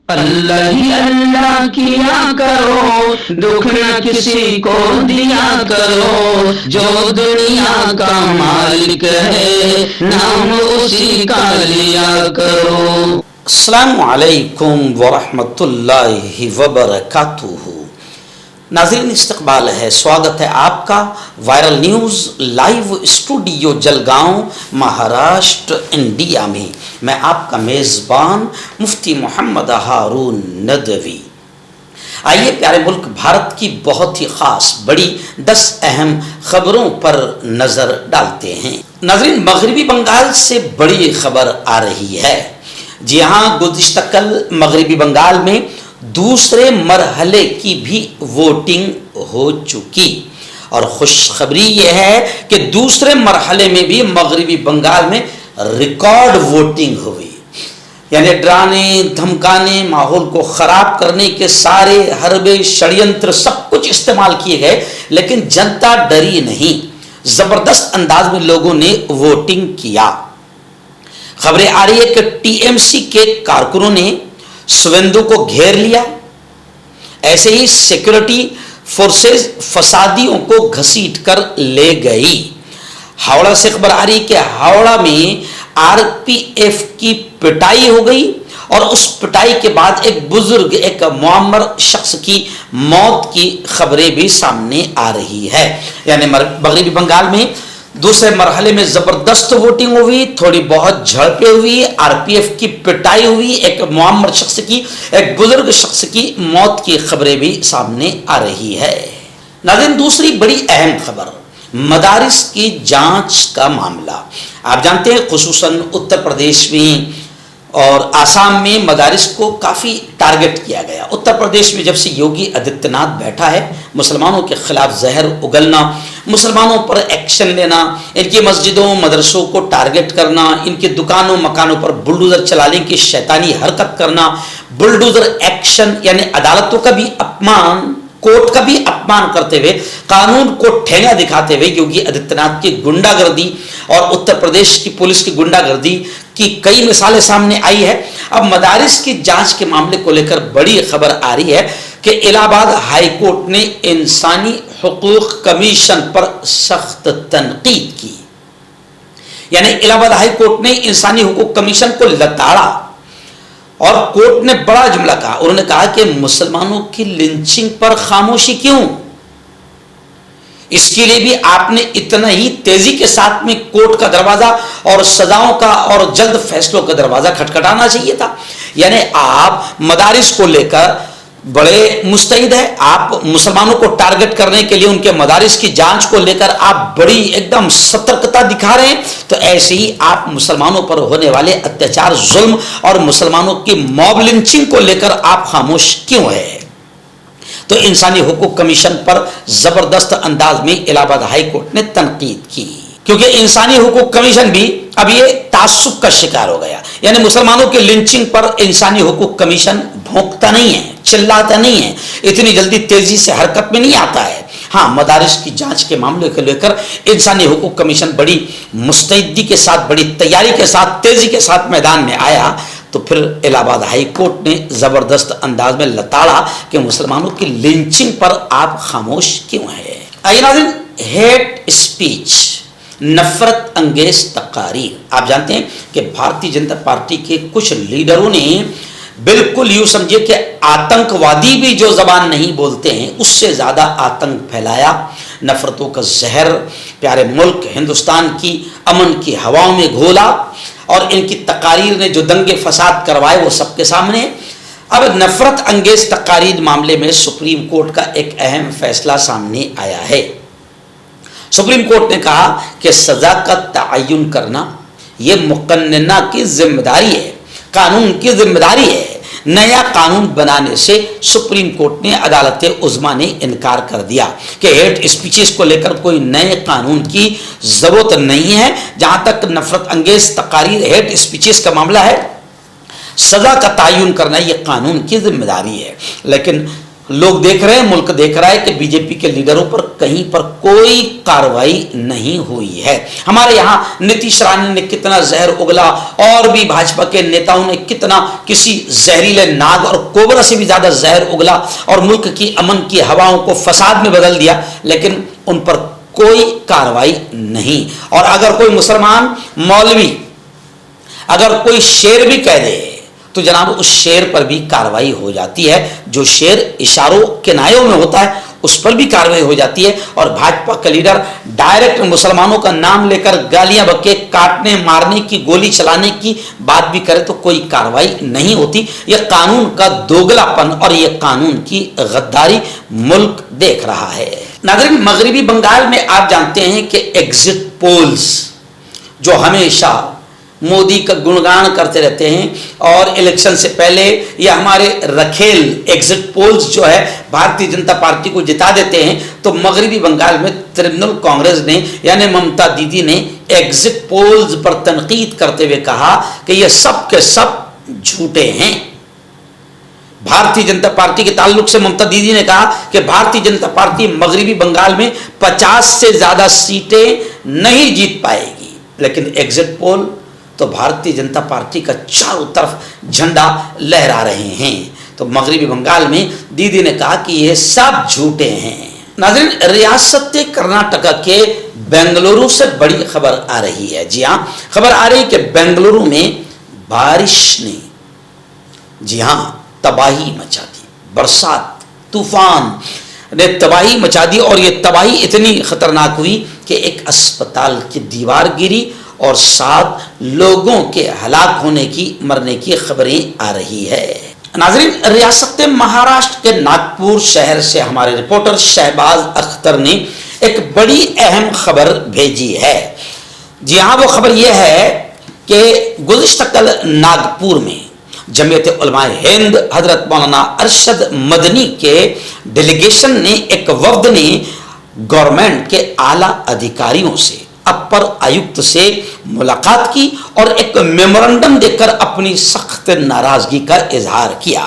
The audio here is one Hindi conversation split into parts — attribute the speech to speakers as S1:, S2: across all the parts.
S1: अल्लाह ही अल्लाह किया करो, दुख न किसी को दिया करो, जो दुनिया का मालिक है नाम उसी का लिया करो।
S2: अस्सलामु अलैकुम वरहमतुल्लाहि वबरकातुहू। नाज़रीन, इस्तक़बाल है, स्वागत है आपका viral news live studio Jalgaon, Maharashtra, India में। मैं आपका मेज़बान मुफ्ती मोहम्मद हारून नदवी। आइए प्यारे मुल्क भारत की बहुत ही ख़ास बड़ी 10 अहम खबरों पर नज़र डालते हैं। नाज़रीन, मगरबी बंगाल से बड़ी खबर आ रही है। जी हाँ, गुज़िश्ता कल मगरबी बंगाल में दूसरे मरहले की भी वोटिंग हो चुकी और खुशखबरी यह है कि दूसरे मरहले में भी मगरबी बंगाल में रिकॉर्ड वोटिंग हुई। यानी डराने धमकाने, माहौल को ख़राब करने के सारे हरबे षड्यंत्र सब कुछ इस्तेमाल किए गए, लेकिन जनता डरी नहीं। ज़बरदस्त अंदाज में लोगों ने वोटिंग किया। खबरें आ रही है कि टीएमसी के कारकुनों ने शुवेंदु को घेर लिया। ऐसे ही सिक्योरिटी फोर्सेस फसादियों को घसीट कर ले गई। हावड़ा से खबर आ रही कि हावड़ा में आरपीएफ की पिटाई हो गई और उस पिटाई के बाद एक बुजुर्ग, एक मुअम्मर शख्स की मौत की खबरें भी सामने आ रही है। यानी मगरबी बंगाल में दूसरे मरहले में जबरदस्त वोटिंग हुई, थोड़ी बहुत झड़पें हुई, आरपीएफ की पिटाई हुई, एक मुअम्मर शख्स की, एक बुजुर्ग शख्स की मौत की खबरें भी सामने आ रही है। नाज़रीन, दूसरी बड़ी अहम खबर मदारिस की जांच का मामला। आप जानते हैं खुसूसन उत्तर प्रदेश में और आसाम में मदारिस को काफ़ी टारगेट किया गया। उत्तर प्रदेश में जब से योगी आदित्यनाथ बैठा है, मुसलमानों के खिलाफ जहर उगलना, मुसलमानों पर एक्शन लेना, इनकी मस्जिदों मदरसों को टारगेट करना, इनके दुकानों मकानों पर बुलडोज़र चलाने की शैतानी हरकत करना, बुलडोज़र एक्शन यानी अदालतों का भी अपमान, कोर्ट का भी अपमान करते हुए, कानून को ठेंगा दिखाते हुए योगी आदित्यनाथ की गुंडागर्दी और उत्तर प्रदेश की पुलिस की गुंडागर्दी की कई मिसालें सामने आई है। अब मदारिस की जांच के मामले को लेकर बड़ी खबर आ रही है कि इलाहाबाद हाई कोर्ट ने इंसानी हुकूक कमीशन पर सख्त तनकीद की। यानी इलाहाबाद हाई कोर्ट ने इंसानी हुकूक कमीशन को लताड़ा और कोर्ट ने बड़ा जुमला कहा। उन्होंने कहा कि मुसलमानों की लिंचिंग पर खामोशी क्यों? इसके लिए भी आपने इतना ही तेजी के साथ में कोर्ट का दरवाजा और सजाओं का और जल्द फैसलों का दरवाजा खटखटाना चाहिए था। यानी आप मदारिस को लेकर बड़े मुस्तैद है, आप मुसलमानों को टारगेट करने के लिए उनके मदारिस की जांच को लेकर आप बड़ी एकदम सतर्कता दिखा रहे हैं, तो ऐसे ही आप मुसलमानों पर होने वाले अत्याचार, जुल्म और मुसलमानों की मॉब लिंचिंग को लेकर आप खामोश क्यों है? तो इंसानी हुकूक कमीशन पर जबरदस्त अंदाज में इलाहाबाद हाई कोर्ट ने तनकीद की, क्योंकि इंसानी हुकूक कमीशन भी अब ये तासुब का शिकार हो गया। यानी मुसलमानों की लिंचिंग पर इंसानी हुकूक कमीशन भौंकता नहीं है, चिल्लाता नहीं है, इतनी जल्दी तेजी से हरकत में नहीं आता है। हाँ, मदारिस की जांच के मामले को लेकर इंसानी हुकूक कमीशन बड़ी मुस्तैदी के साथ, बड़ी तैयारी के साथ, तेजी के साथ मैदान में आया, तो फिर इलाहाबाद हाई कोर्ट ने जबरदस्त अंदाज में लताड़ा कि मुसलमानों की लिंचिंग पर आप खामोश क्यों है। आइए नाज़रीन, हेट स्पीच, नफरत अंगेज तकारीर। आप जानते हैं कि भारतीय जनता पार्टी के कुछ लीडरों ने बिल्कुल यूं समझिए कि आतंकवादी भी जो जबान नहीं बोलते हैं उससे ज्यादा आतंक फैलाया, नफरतों का जहर प्यारे मुल्क हिंदुस्तान की अमन की हवाओं में घोला और इनकी तकारीर ने जो दंगे फसाद करवाए वो सबके सामने। अब नफरत अंगेज तकारीर मामले में सुप्रीम कोर्ट का एक अहम फैसला सामने आया है। सुप्रीम कोर्ट ने कहा कि सजा का तयन करना यह मुकन्नना की जिम्मेदारी है, कानून की जिम्मेदारी है। नया कानून बनाने से सुप्रीम कोर्ट ने अदालत उज़्मा ने इनकार कर दिया कि हेट स्पीचेस को लेकर कोई नए कानून की जरूरत नहीं है। जहां तक नफरत अंगेज तकारीर, हेट स्पीचेस का मामला है, सजा का तयन करना यह कानून की जिम्मेदारी है। लेकिन लोग देख रहे हैं, मुल्क देख रहा है कि बीजेपी के लीडरों पर कहीं पर कोई कार्रवाई नहीं हुई है। हमारे यहाँ नीतीश राणे ने कितना जहर उगला और भी भाजपा के नेताओं ने कितना किसी जहरीले नाग और कोबरा से भी ज्यादा जहर उगला और मुल्क की अमन की हवाओं को फसाद में बदल दिया, लेकिन उन पर कोई कार्रवाई नहीं। और अगर कोई मुसलमान मौलवी अगर कोई शेर भी कह दे तो जनाब उस शेर पर भी कार्रवाई हो जाती है। जो शेर इशारों किनायों में होता है उस पर भी कार्रवाई हो जाती है। और भाजपा का लीडर डायरेक्ट मुसलमानों का नाम लेकर गालियां बके काटने मारने की गोली चलाने की बात भी करे तो कोई कार्रवाई नहीं होती। यह कानून का दोगलापन और यह कानून की गद्दारी मुल्क देख रहा है। नाज़रीन, मगरिबी बंगाल में आप जानते हैं कि एग्जिट पोल्स जो हमेशा मोदी का गुणगान करते रहते हैं और इलेक्शन से पहले या हमारे रखेल एग्जिट पोल्स जो है भारतीय जनता पार्टी को जिता देते हैं, तो मगरिबी बंगाल में तृणमूल कांग्रेस ने यानी ममता दीदी ने एग्जिट पोल्स पर तनकीद करते हुए कहा कि ये सब के सब झूठे हैं। भारतीय जनता पार्टी के ताल्लुक से ममता दीदी ने कहा कि भारतीय जनता पार्टी मगरिबी बंगाल में 50 से ज्यादा सीटें नहीं जीत पाएगी, लेकिन एग्जिट पोल तो भारतीय जनता पार्टी का चारों तरफ झंडा लहरा रहे हैं। तो मगरिबी बंगाल में दीदी ने कहा कि ये सब झूठे हैं। नाज़रीन, रियासत कर्नाटका के बेंगलुरु से बड़ी खबर आ रही है। जी हाँ, खबर आ रही है कि बेंगलुरु में बारिश ने जी हाँ तबाही मचा दी। बरसात तूफान ने तबाही मचा दी और ये तबाही इतनी खतरनाक हुई कि एक अस्पताल की दीवार गिरी और 7 लोगों के हलाक होने की मरने की खबरें आ रही है। नाज़रीन, रियासत महाराष्ट्र के नागपुर शहर से हमारे रिपोर्टर शहबाज अख्तर ने एक बड़ी अहम खबर भेजी है। जी हाँ, वो खबर यह है कि गुज़िश्ता कल नागपुर में जमीयत उलमाए हिंद हजरत मौलाना अरशद मदनी के डेलीगेशन ने एक वफ्द ने गवर्नमेंट के आला अधिकारियों से अपर आयुक्त से मुलाकात की और एक मेमोरेंडम देकर अपनी सख्त नाराजगी का इजहार किया।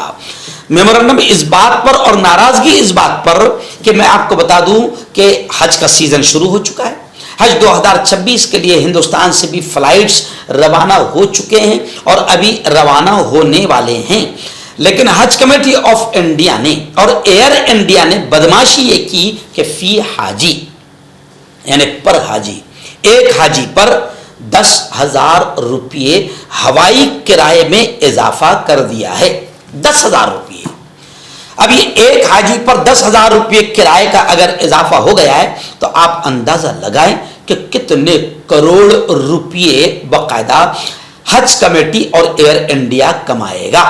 S2: मेमोरेंडम इस बात पर और नाराजगी इस बात पर कि मैं आपको बता दूं कि हज का सीजन शुरू हो चुका है। हज 2026 के लिए हिंदुस्तान से भी फ्लाइट्स रवाना हो चुके हैं और अभी रवाना होने वाले हैं, लेकिन हज कमेटी ऑफ इंडिया ने और एयर इंडिया ने बदमाशी ये की कि फी हाजी यानी पर हाजी एक हाजी पर 10,000 रुपये हवाई किराए में इजाफा कर दिया है। 10,000 रुपये। अब ये एक हाजी पर 10,000 रुपये किराए का अगर इजाफा हो गया है तो आप अंदाजा लगाएं कि कितने करोड़ रुपये बकायदा हज कमेटी और एयर इंडिया कमाएगा।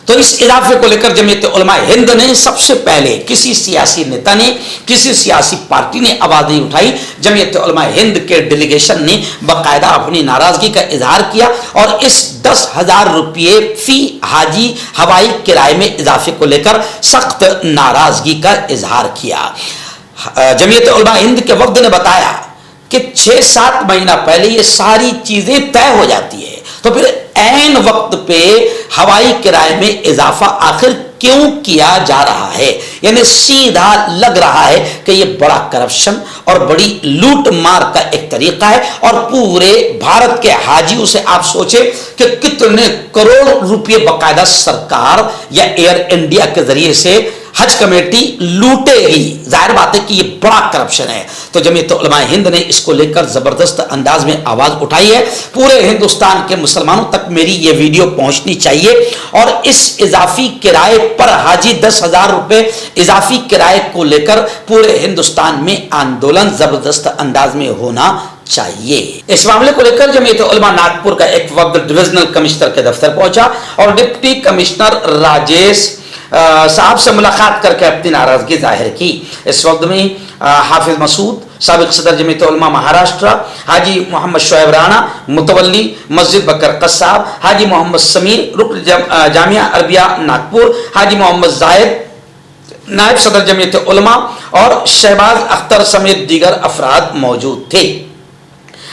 S2: तो इस इजाफे को लेकर जमीयत उलमा हिंद ने सबसे पहले किसी सियासी नेता ने किसी सियासी पार्टी ने आवाज नहीं उठाई। जमीयत उलमा हिंद के डेलीगेशन ने बाकायदा अपनी नाराजगी का इजहार किया और इस 10,000 रुपये फी हाजी हवाई किराए में इजाफे को लेकर सख्त नाराजगी का इजहार किया। जमीयत उलमा हिंद के वफ्द ने बताया कि 6-7 महीना पहले ये सारी चीजें तय हो जाती है, तो फिर ऐन वक्त पे हवाई किराए में इजाफा आखिर क्यों किया जा रहा है। यानी सीधा लग रहा है कि यह बड़ा करप्शन और बड़ी लूट मार का एक तरीका है और पूरे भारत के हाजियों से आप सोचे कि कितने करोड़ रुपए बकायदा सरकार या एयर इंडिया के जरिए से हज कमेटी लूटेगी। जाहिर बात है कि यह बड़ा करप्शन है। तो जमीयत उलमा हिंद ने इसको लेकर जबरदस्त अंदाज में आवाज उठाई है। पूरे हिंदुस्तान के मुसलमानों तक मेरी यह वीडियो पहुंचनी चाहिए और इस इजाफी किराए पर हाजी 10,000 रुपए इजाफी किराए को लेकर पूरे हिंदुस्तान में आंदोलन जबरदस्त अंदाज में होना चाहिए। इस मामले को लेकर जमीयत उलमा नागपुर का एक वफ्द डिविजनल कमिश्नर के दफ्तर पहुंचा और डिप्टी कमिश्नर राजेश साहब से मुलाकात करके अपनी नाराजगी जाहिर की। इस वक्त में हाफिज मसूद, साबिक सदर जमीयत उलमा महाराष्ट्र, हाजी मोहम्मद शोएब राणा, मुतवल्ली मस्जिद बकर कस्साब, हाजी मोहम्मद समीर, रुकन जामिया अरबिया नागपुर, हाजी मोहम्मद जायद, नायब सदर जमीयत उलमा और शहबाज अख्तर समेत दीगर अफराद मौजूद थे।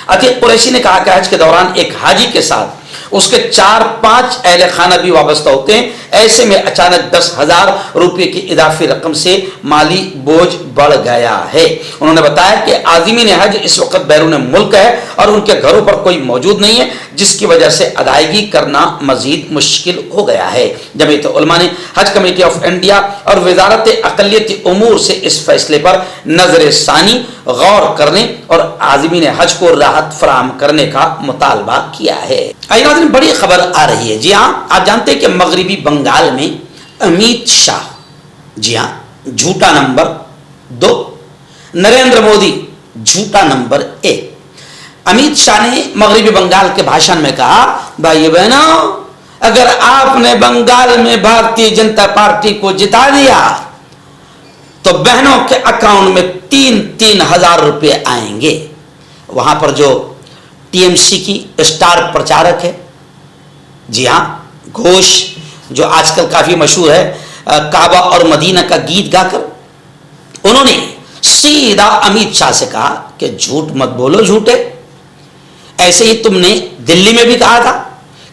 S2: अतीक कुरैशी ने कहा कि हज के दौरान एक हाजी के साथ उसके 4-5 अहले खाना भी वाबस्ता होते हैं। ऐसे में अचानक 10,000 रुपये की इजाफी रकम से माली बोझ बढ़ गया है। उन्होंने बताया कि आज़मीन हज इस वक्त बैरून मुल्क है और उनके घरों पर कोई मौजूद नहीं है, जिसकी वजह से अदायगी करना मजीद मुश्किल हो गया है। जमीयत उलमा ने हज कमेटी ऑफ इंडिया और वजारत अक़लियती उमूर से इस फैसले पर नजर सानी गौर करने और आज़मीन हज को राहत फराहम करने का मुतालबा किया है। नाज़रीन, बड़ी खबर आ रही है। जी हाँ, आप जानते हैं कि मगरबी बंगाल में अमित शाह, जी हाँ, झूठा नंबर 2, नरेंद्र मोदी झूठा नंबर 1। अमित शाह ने मगरबी बंगाल के भाषण में कहा, भाई बहनों, अगर आपने बंगाल में भारतीय जनता पार्टी को जिता दिया तो बहनों के अकाउंट में 3-3 हजार रुपये आएंगे। वहां पर जो टीएमसी की स्टार प्रचारक है, जी हाँ, घोष, जो आजकल काफी मशहूर है काबा और मदीना का गीत गाकर, उन्होंने सीधा अमित शाह से कहा कि झूठ मत बोलो झूठे। ऐसे ही तुमने दिल्ली में भी कहा था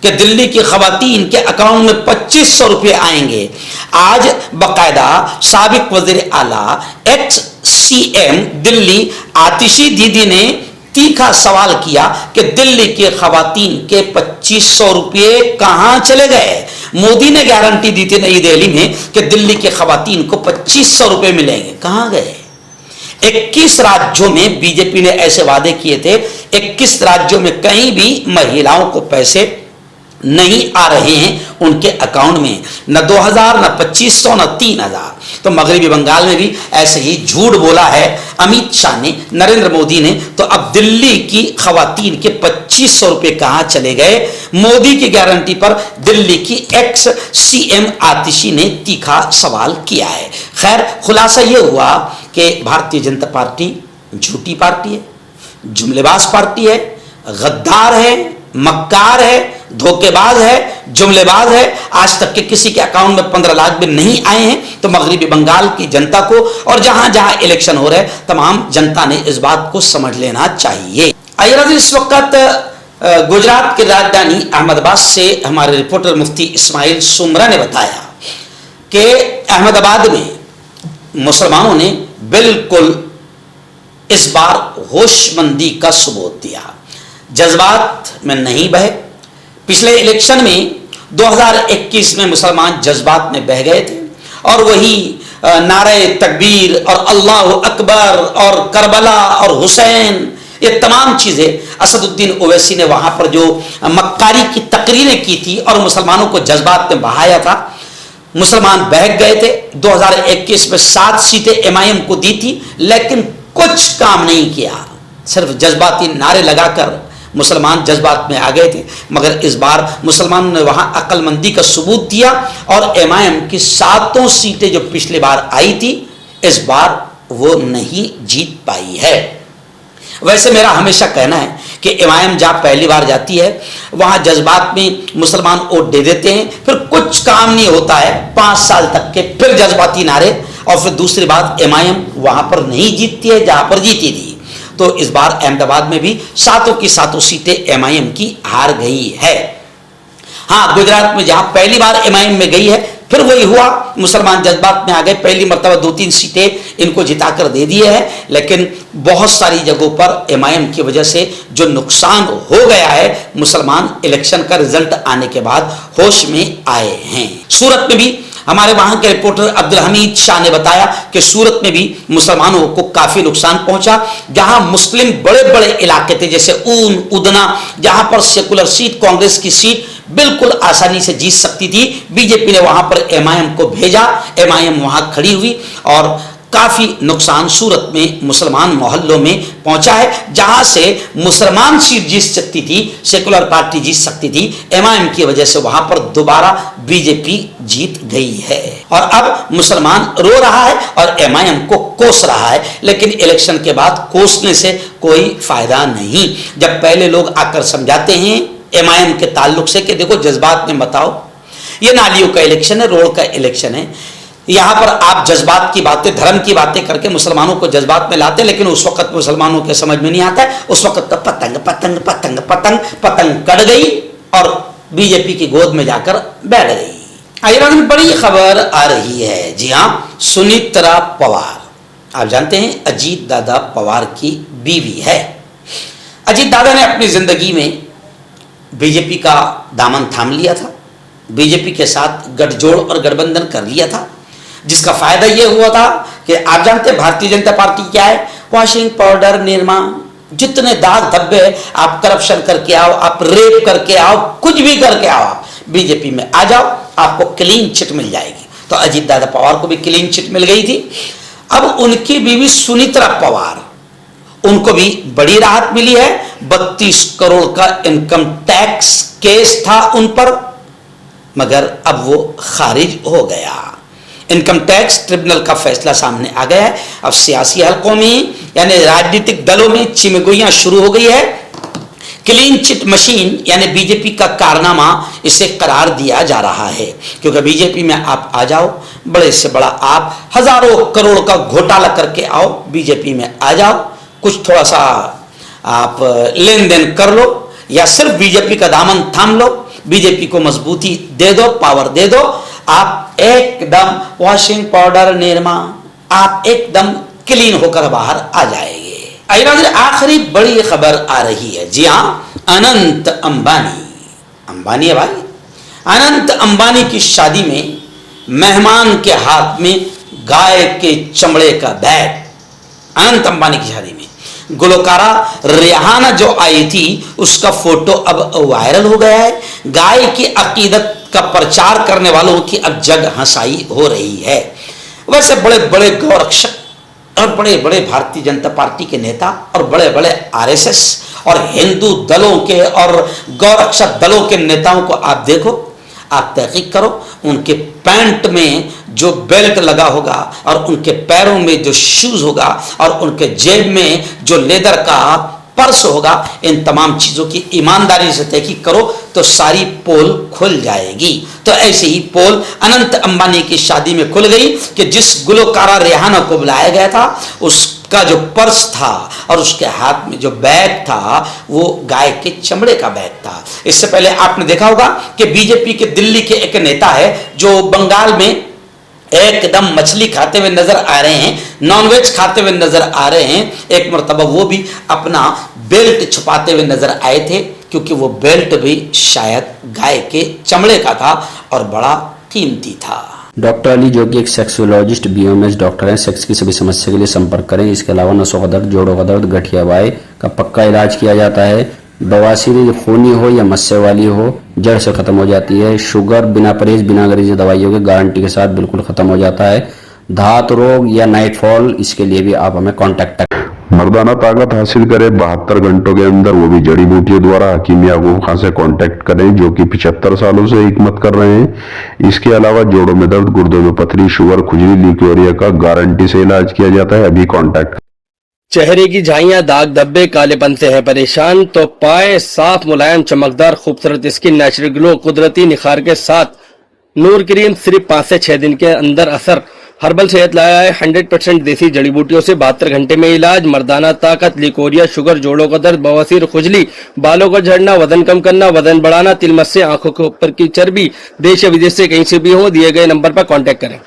S2: कि दिल्ली की खवातीन के अकाउंट में 2500 रुपये आएंगे। आज बकायदा साबिक वजीर आला एक्स सीएम दिल्ली आतिशी दीदी ने तीखा सवाल किया कि दिल्ली के खवातीन के 2500 रुपये कहां चले गए। मोदी ने गारंटी दी थी नई दिल्ली में कि दिल्ली के खवातीन को 2500 रुपये मिलेंगे, कहां गए। 21 राज्यों में बीजेपी ने ऐसे वादे किए थे, 21 राज्यों में कहीं भी महिलाओं को पैसे नहीं आ रहे हैं उनके अकाउंट में, न 2000, न 2500, न 3000। तो मगरबी बंगाल में भी ऐसे ही झूठ बोला है अमित शाह ने, नरेंद्र मोदी ने। तो अब दिल्ली की खवातीन के 2500 रुपये कहां चले गए। मोदी की गारंटी पर दिल्ली की एक्स सीएम आतिशी ने तीखा सवाल किया है। खैर, खुलासा यह हुआ कि भारतीय जनता पार्टी झूठी पार्टी है, जुमलेबाज पार्टी है, गद्दार है, मक्कार है, धोखेबाज है, जुमलेबाज है। आज तक के किसी के अकाउंट में 15 लाख भी नहीं आए हैं। तो मगरबी बंगाल की जनता को और जहां जहां इलेक्शन हो रहे तमाम जनता ने इस बात को समझ लेना चाहिए। आइए, इस वक्त गुजरात की राजधानी अहमदाबाद से हमारे रिपोर्टर मुफ्ती इस्माइल सुमरा ने बताया कि अहमदाबाद में मुसलमानों ने बिल्कुल इस बार होशमंदी का सबूत दिया, जज्बात में नहीं बहे। पिछले इलेक्शन में 2021 में मुसलमान जज्बात में बह गए थे और वही नारे तकबीर और अल्लाह अकबर और करबला और हुसैन, ये तमाम चीज़ें असदुद्दीन ओवैसी ने वहाँ पर जो मक्कारी की तकरीरें की थी और मुसलमानों को जज्बात में बहाया था, मुसलमान बहक गए थे। 2021 में 7 सीटें एमआईएम को दी थी, लेकिन कुछ काम नहीं किया, सिर्फ जज्बाती नारे लगाकर मुसलमान जज्बात में आ गए थे। मगर इस बार मुसलमानों ने वहां अक्लमंदी का सबूत दिया और एमआईएम की 7 सीटें जो पिछली बार आई थी, इस बार वो नहीं जीत पाई है। वैसे मेरा हमेशा कहना है कि एमआईएम जहाँ पहली बार जाती है वहाँ जज्बात में मुसलमान वोट दे देते हैं, फिर कुछ काम नहीं होता है 5 साल तक के, फिर जज्बाती नारे, और फिर दूसरी बात एमआईएम वहाँ पर नहीं जीतती है जहाँ पर जीती थी। तो इस बार अहमदाबाद में भी 7 की 7 सीटें एमआईएम की हार गई है। हाँ, गुजरात में जहाँ पहली बार एमआईएम में गई है, फिर वही हुआ, मुसलमान जज्बात में आ गए, पहली मर्तबा 2-3 सीटें इनको जिताकर दे दिए हैं। लेकिन बहुत सारी जगहों पर एमआईएम की वजह से जो नुकसान हो गया है, मुसलमान इलेक्शन का रिजल्ट आने के बाद होश में आए हैं। सूरत में भी हमारे वहां के रिपोर्टर अब्दुल हमीद शाह ने बताया कि सूरत में भी मुसलमानों को काफी नुकसान पहुंचा। जहां मुस्लिम बड़े बड़े इलाके थे, जैसे ऊन, उदना, जहां पर सेकुलर सीट, कांग्रेस की सीट बिल्कुल आसानी से जीत सकती थी, बीजेपी ने वहां पर एमआईएम को भेजा, एमआईएम वहां खड़ी हुई और काफी नुकसान सूरत में मुसलमान मोहल्लों में पहुंचा है। जहां से मुसलमान सीट जीत सकती थी, सेकुलर पार्टी जीत सकती थी, एमआईएम की वजह से वहां पर दोबारा बीजेपी जीत गई है। और अब मुसलमान रो रहा है और एमआईएम को कोस रहा है, लेकिन इलेक्शन के बाद कोसने से कोई फायदा नहीं। जब पहले लोग आकर समझाते हैं एमआईएम के ताल्लुक से कि देखो जज्बात में बताओ, ये नालियों का इलेक्शन है, रोड का इलेक्शन है, यहाँ पर आप जज्बात की बातें, धर्म की बातें करके मुसलमानों को जज्बात में लाते, लेकिन उस वक्त मुसलमानों के समझ में नहीं आता है। उस वक्त तो पतंग पतंग पतंग पतंग पतंग कट गई, और बीजेपी की गोद में जाकर बैठ गई। आइए बड़ी खबर आ रही है। जी हाँ, सुनीत्रा पवार, आप जानते हैं अजीत दादा पवार की बीवी है। अजीत दादा ने अपनी जिंदगी में बीजेपी का दामन थाम लिया था, बीजेपी के साथ गठजोड़ और गठबंधन कर लिया था, जिसका फायदा यह हुआ था कि आप जानते हैं भारतीय जनता पार्टी क्या है, वॉशिंग पाउडर, निरमा, जितने दाग धब्बे आप करप्शन करके आओ, आप रेप करके आओ, कुछ भी करके आओ, बीजेपी में आ जाओ, आपको क्लीन चिट मिल जाएगी। तो अजीत दादा पवार को भी क्लीन चिट मिल गई थी। अब उनकी बीवी सुनीत्रा पवार, उनको भी बड़ी राहत मिली है। 32 करोड़ का इनकम टैक्स केस था उन पर, मगर अब वो खारिज हो गया। इनकम टैक्स ट्रिब्यूनल का फैसला सामने आ गया है। अब सियासी हलकों में यानी राजनीतिक दलों में चिमगोइयां शुरू हो गई है। क्लीन चिट मशीन यानी बीजेपी का कारनामा इसे करार दिया जा रहा है, क्योंकि बीजेपी में आप आ जाओ, बड़े से बड़ा आप हजारों करोड़ का घोटाला करके आओ, बीजेपी में आ जाओ, कुछ थोड़ा सा आप लेन देन कर लो या सिर्फ बीजेपी का दामन थाम लो, बीजेपी को मजबूती दे दो, पावर दे दो, आप एकदम वॉशिंग पाउडर, निरमा, आप एकदम क्लीन होकर बाहर आ जाएंगे। आखिरी बड़ी खबर आ रही है। जी हाँ, अनंत अंबानी है भाई, अनंत अंबानी की शादी में मेहमान के हाथ में गाय के चमड़े का बैग। अनंत अंबानी की शादी में गुलकारा रेहाना जो आई थी उसका फोटो अब वायरल हो गया है। गाय की अकीदत का प्रचार करने वालों की अब जग हंसाई हो रही है। वैसे बड़े बड़े गौरक्षक और बड़े बड़े भारतीय जनता पार्टी के नेता और बड़े बड़े आरएसएस और हिंदू दलों के और गौरक्षक दलों के नेताओं को आप देखो, आप तहकीक करो, उनके पैंट में जो बेल्ट लगा होगा और उनके पैरों में जो शूज होगा और उनके जेब में जो लेदर का पर्स होगा, इन तमाम चीजों की ईमानदारी से तहकीक करो तो सारी पोल खुल जाएगी। तो ऐसे ही पोल अनंत अंबानी की शादी में खुल गई कि जिस गुलकारा रेहाना को बुलाया गया था उसका जो पर्स था और उसके हाथ में जो बैग था वो गाय के चमड़े का बैग था। इससे पहले आपने देखा होगा कि बीजेपी के दिल्ली के एक नेता है जो बंगाल में एकदम मछली खाते हुए नजर आ रहे हैं, नॉनवेज खाते हुए नजर आ रहे हैं। एक मरतबा वो भी अपना बेल्ट छुपाते हुए नजर आए थे, क्योंकि वो बेल्ट भी शायद गाय के चमड़े का था और बड़ा कीमती था।
S3: डॉक्टर अली जो कि एक सेक्सोलॉजिस्ट बीएमएस डॉक्टर हैं, के की सभी समस्या के लिए संपर्क करें। इसके अलावा नसों का दर्द, जोड़ों का दर्द, गठिया वाई का पक्का इलाज किया जाता है। बवासीर खूनी हो या मस्से वाली हो, जड़ से खत्म हो जाती है। शुगर बिना परहेज बिना अंग्रेजी दवाइयों के गारंटी के साथ बिल्कुल खत्म हो जाता है। धात रोग या नाइटफॉल, इसके लिए भी आप हमें कांटेक्ट करें।
S4: मर्दाना ताकत हासिल करे 72 घंटों के अंदर, वो भी जड़ी बूटियों द्वारा। हकीम याकूब खान से कांटेक्ट करें जो कि 75 सालों से हिकमत कर रहे हैं। इसके अलावा जोड़ों में दर्द, गुर्दों में पथरी, शुगर, खुजली, ल्यूकेरिया का गारंटी से इलाज किया जाता है। अभी कांटेक्ट।
S5: चेहरे की झाइयां, दाग धब्बे, कालेपन से है परेशान तो पाए साफ, मुलायम, चमकदार, खूबसूरत स्किन, नेचुरल ग्लो, कुदरती निखार के साथ नूर क्रीम सिर्फ 5 से 6 दिन के अंदर असर। हर्बल सेहत लाया है 100% देसी जड़ी बूटियों से 72 घंटे में इलाज। मर्दाना ताकत, लिकोरिया, शुगर, जोड़ों का दर्द, बवासीर, खुजली, बालों का झड़ना, वजन कम करना, वजन बढ़ाना, तिल मस्से, आंखों के ऊपर की चर्बी, देश या विदेश से कहीं से भी हो, दिए गए नंबर पर कांटेक्ट करें।